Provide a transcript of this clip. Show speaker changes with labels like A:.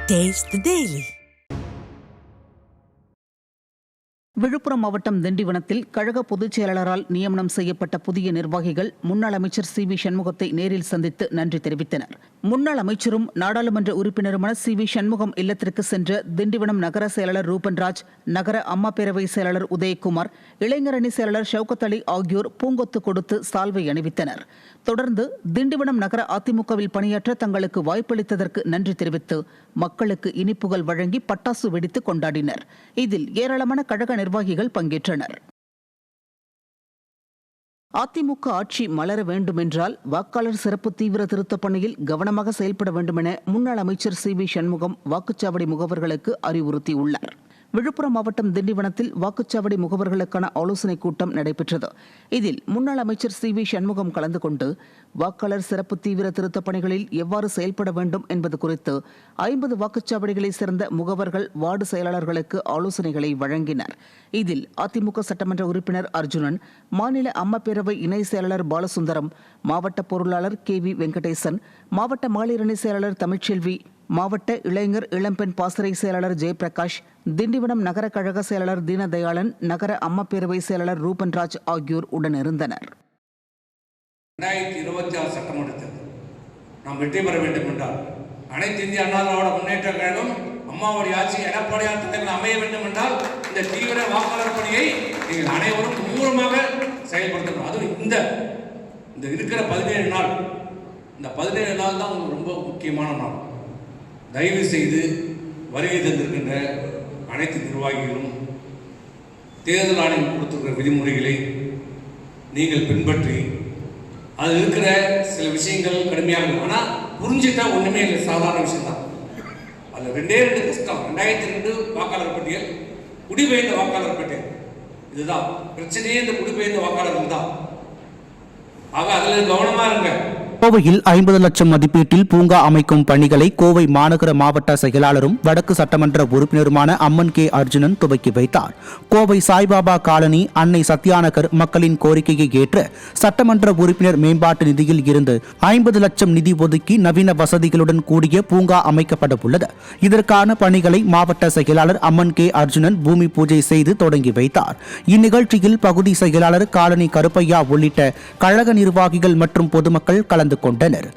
A: Taste the Daily. Villupuram மாவட்டம் திண்டிவனத்தில் கழக பொதுச் செயலாளரால் நியமனம் செய்யப்பட்ட புதிய நிர்வாகிகள் முன்னாள் அமைச்சர் சி.வி. சண்முகத்தை நேரில் சந்தித்து நன்றி தெரிவித்தனர். முன்னாள் அமைச்சரும் நாடாளுமன்ற உறுப்பினருமான சி.வி. சண்முகம் இல்லத்திற்கு சென்ற திண்டிவனம் நகர செயலாளர் ரூபன்ராஜ், நகர அம்மா பேரவை செயலாளர் உதயகுமார், இளைஞரணி செயலாளர் ஷவுகத் அலி ஆகியோர் பூங்கொத்து கொடுத்து சால்வை அணிவித்தனர். தொடர்ந்து திண்டிவனம் நகர அதிமுகவில் பணியாற்ற தங்களுக்கு வாய்ப்பளித்ததற்கு நன்றி தெரிவித்து மக்களுக்கு இனிப்புகள் வழங்கி பட்டாசு வெடித்து கொண்டாடினர். இதில் ஏராளமான கழக நிர்வாகிகள் பங்கேற்றனர். அதிமுக ஆட்சி மலர வேண்டுமென்றால் வாக்காளர் சிறப்பு தீவிர திருத்தப் பணியில் கவனமாக செயல்பட வேண்டுமென முன்னாள் அமைச்சர் சி.வி. சண்முகம் வாக்குச்சாவடி முகவர்களுக்கு அறிவுறுத்தியுள்ளார். விழுப்புரம் மாவட்டம் திண்டிவனத்தில் வாக்குச்சாவடி முகவர்களுக்கான ஆலோசனைக் கூட்டம் நடைபெற்றது. இதில் முன்னாள் அமைச்சர் சி.வி. சண்முகம் கலந்து கொண்டு வாக்காளர் சிறப்பு தீவிர திருத்தப் பணிகளில் எவ்வாறு செயல்பட வேண்டும் என்பது குறித்து 50 வாக்குச்சாவடிகளைச் சேர்ந்த முகவர்கள் வார்டு செயலாளர்களுக்கு ஆலோசனைகளை வழங்கினர். இதில் அதிமுக சட்டமன்ற உறுப்பினர் அர்ஜுனன், மாநில அம்மா பேரவை இணை செயலாளர் பாலசுந்தரம், மாவட்ட பொருளாளர் கே.வி. வெங்கடேசன், மாவட்ட மகளிரணி செயலாளர் தமிழ்ச்செல்வி, மாவட்ட இளைஞர் இளம்பெண் பாசறை செயலாளர் ஜெயபிரகாஷ், திண்டிவனம் நகர கழக செயலாளர் தீனதயாளன், நகர அம்மா பேரவை செயலாளர் ரூபன்ராஜ் ஆகியோர் உடனிருந்தனர்.
B: 2026 சட்டமன்ற தேர்தல் நாம் வெற்றி பெற வேண்டும் என்றால் அனைத்து இந்திய அண்ணா திராவிட முன்னேற்ற கழகம் அம்மாவுடைய ஆட்சி எடப்பாடியார் தலைமையில் அமைய வேண்டும் என்றால் இந்த தீவிர வாக்காளர் பணியை நீங்கள் அனைவரும் மும்முரமாக செயல்படுத்தணும். அதுவும் இந்த இருக்கிற 17 நாள், இந்த 17 நாள் தான் ரொம்ப முக்கியமான நாள். தயவு செய்து வருகை தந்திருக்கின்ற அனைத்து நிர்வாகிகளும் தேர்தல் ஆணையம் கொடுத்திருக்கிற விதிமுறைகளை நீங்கள் பின்பற்றி அது இருக்கிற சில விஷயங்கள் கடுமையாக, ஆனால் புரிஞ்சுட்டா ஒன்றுமே இல்லை, சாதாரண விஷயம்தான். அதில் 2 கஷ்டம். 2002 வாக்காளர் பட்டியல், குடிபெயர்ந்த வாக்காளர் பட்டியல், இதுதான் பிரச்சனையே. இந்த குடிபெயர்ந்த வாக்காளர்கள் தான். ஆக அதில் கவனமாக இருங்க.
C: கோவையில் 50 லட்சம் மதிப்பீட்டில் பூங்கா அமைக்கும் பணிகளை கோவை மாநகர மாவட்ட செயலாளரும் வடக்கு சட்டமன்ற உறுப்பினருமான அம்மன் கே. அர்ஜுனன் துவக்கி வைத்தார். கோவை சாய்பாபா காலனி அன்னை சத்யாநகர் மக்களின் கோரிக்கையை ஏற்று சட்டமன்ற உறுப்பினர் மேம்பாட்டு நிதியில் இருந்து 50 லட்சம் நிதி ஒதுக்கி நவீன வசதிகளுடன் கூடிய பூங்கா அமைக்கப்பட உள்ளது. இதற்கான பணிகளை மாவட்ட செயலாளர் அம்மன் கே. அர்ஜுனன் பூமி பூஜை செய்து தொடங்கி வைத்தார். இந்நிகழ்ச்சியில் பகுதி செயலாளர் காலனி கருப்பையா உள்ளிட்ட கழக நிர்வாகிகள் மற்றும் பொதுமக்கள் கலந்து கொண்டனர்.